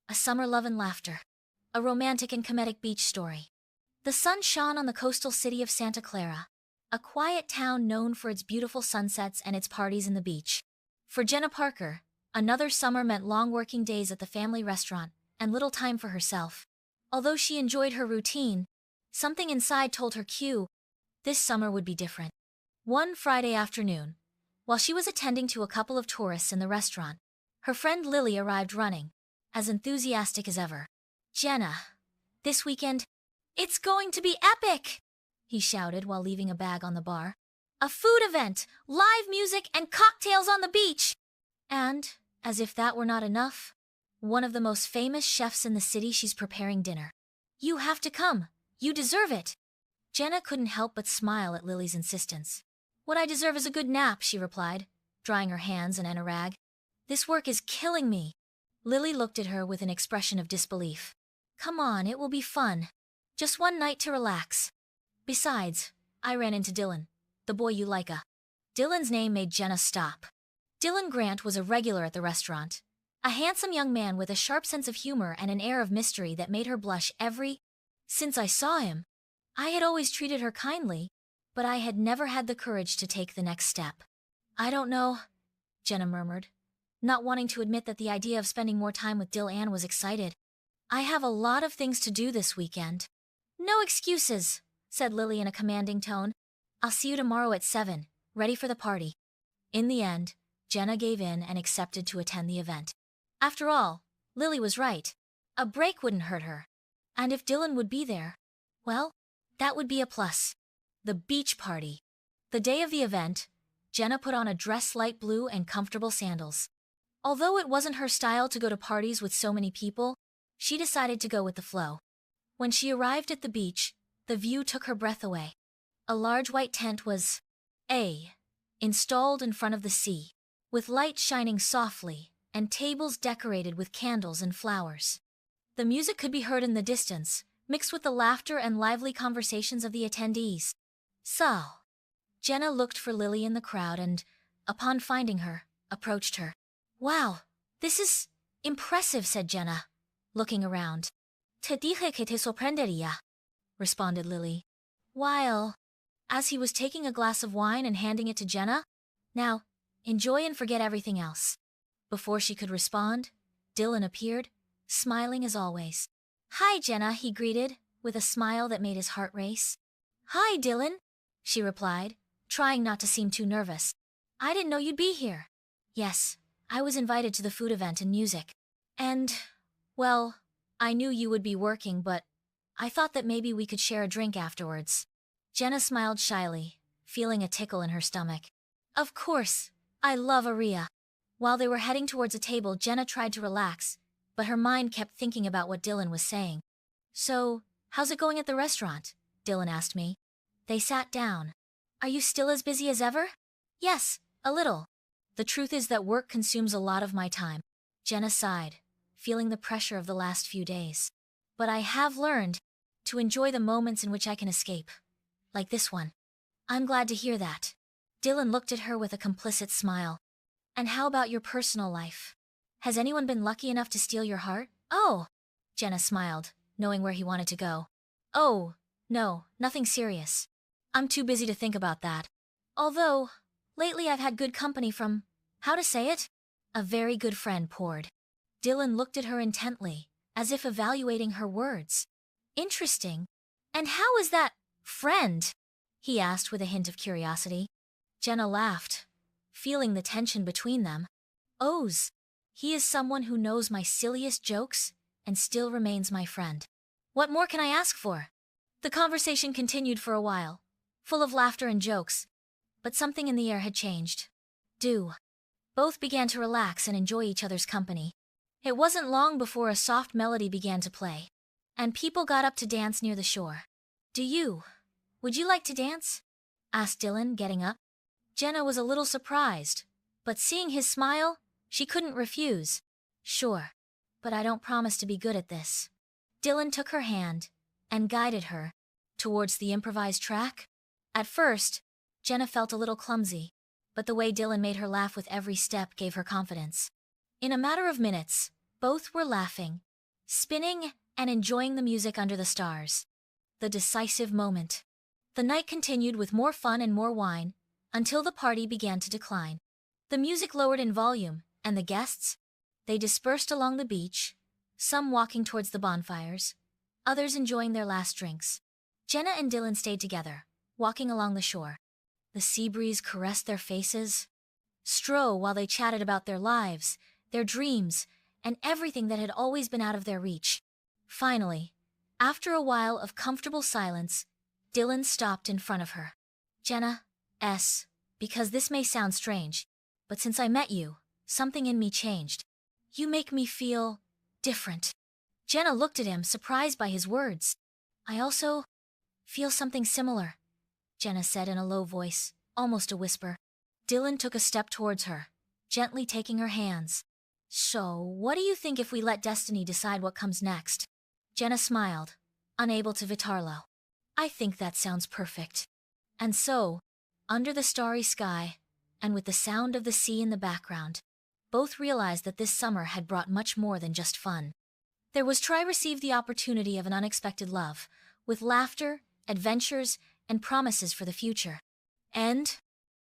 a summer love and laughter, a romantic and comedic beach story. The sun shone on the coastal city of Santa Clara, a quiet town known for its beautiful sunsets and its parties in the beach. For Jenna Parker, another summer meant long working days at the family restaurant and little time for herself. Although she enjoyed her routine, something inside told her this summer would be different. One Friday afternoon, while she was attending to a couple of tourists in the restaurant, her friend Lily arrived running, as enthusiastic as ever. "Jenna, this weekend, it's going to be epic!" he shouted while leaving a bag on the bar. "A food event, live music, and cocktails on the beach!" And, as if that were not enough, one of the most famous chefs in the city, she's preparing dinner. "You have to come. You deserve it." Jenna couldn't help but smile at Lily's insistence. "What I deserve is a good nap," she replied, drying her hands in a rag. "This work is killing me." Lily looked at her with an expression of disbelief. "Come on, it will be fun. Just one night to relax. Besides, I ran into Dylan, the boy you like." Dylan's name made Jenna stop. Dylan Grant was a regular at the restaurant, a handsome young man with a sharp sense of humor and an air of mystery that made her blush since I saw him. I had always treated her kindly, but I had never had the courage to take the next step. "I don't know," Jenna murmured, not wanting to admit that the idea of spending more time with Dylan was excited. "I have a lot of things to do this weekend." "No excuses," said Lily in a commanding tone. "I'll see you tomorrow at 7, ready for the party." In the end, Jenna gave in and accepted to attend the event. After all, Lily was right. A break wouldn't hurt her. And if Dylan would be there, well, that would be a plus. The beach party. The day of the event, Jenna put on a dress light blue and comfortable sandals. Although it wasn't her style to go to parties with so many people, she decided to go with the flow. When she arrived at the beach, the view took her breath away. A large white tent was installed in front of the sea, with lights shining softly and tables decorated with candles and flowers. The music could be heard in the distance, mixed with the laughter and lively conversations of the attendees. So, Jenna looked for Lily in the crowd and, upon finding her, approached her. "Wow, this is impressive," said Jenna, looking around. "Te dije que te sorprendería," responded Lily, while, as he was taking a glass of wine and handing it to Jenna, "Now, enjoy and forget everything else." Before she could respond, Dylan appeared, smiling as always. "Hi, Jenna," he greeted, with a smile that made his heart race. "Hi, Dylan," she replied, trying not to seem too nervous. "I didn't know you'd be here." "Yes, I was invited to the food event and music. And, well, I knew you would be working, but I thought that maybe we could share a drink afterwards." Jenna smiled shyly, feeling a tickle in her stomach. "Of course, I love Aria." While they were heading towards a table, Jenna tried to relax, but her mind kept thinking about what Dylan was saying. "So, how's it going at the restaurant?" Dylan asked me. They sat down. "Are you still as busy as ever?" "Yes, a little. The truth is that work consumes a lot of my time." Jenna sighed, feeling the pressure of the last few days. "But I have learned to enjoy the moments in which I can escape. Like this one." "I'm glad to hear that." Dylan looked at her with a complicit smile. "And how about your personal life? Has anyone been lucky enough to steal your heart?" "Oh," Jenna smiled, knowing where he wanted to go. "Oh, no, nothing serious. I'm too busy to think about that. Although, lately I've had good company from, how to say it? A very good friend poured." Dylan looked at her intently, as if evaluating her words. "Interesting. And how is that friend?" he asked with a hint of curiosity. Jenna laughed, feeling the tension between them. "Ohs. He is someone who knows my silliest jokes and still remains my friend. What more can I ask for?" The conversation continued for a while, full of laughter and jokes, but something in the air had changed. Both began to relax and enjoy each other's company. It wasn't long before a soft melody began to play, and people got up to dance near the shore. Would you like to dance?" asked Dylan, getting up. Jenna was a little surprised, but seeing his smile, she couldn't refuse. "Sure, but I don't promise to be good at this." Dylan took her hand and guided her towards the improvised track. At first, Jenna felt a little clumsy, but the way Dylan made her laugh with every step gave her confidence. In a matter of minutes, both were laughing spinning and enjoying the music under the stars. The decisive moment. The night continued with more fun and more wine, until the party began to decline. The music lowered in volume, and the guests? They dispersed along the beach, some walking towards the bonfires, others enjoying their last drinks. Jenna and Dylan stayed together, walking along the shore. The sea breeze caressed their faces, while they chatted about their lives, their dreams, and everything that had always been out of their reach. Finally, after a while of comfortable silence, Dylan stopped in front of her. Jenna, because this may sound strange, but since I met you, something in me changed. You make me feel different. Jenna looked at him, surprised by his words. I also feel something similar, Jenna said in a low voice, almost a whisper. Dylan took a step towards her, gently taking her hands. So, what do you think if we let destiny decide what comes next? Jenna smiled, unable to vitarlo. I think that sounds perfect. And so, under the starry sky, and with the sound of the sea in the background, both realized that this summer had brought much more than just fun. There was received the opportunity of an unexpected love, with laughter, adventures, and promises for the future. End.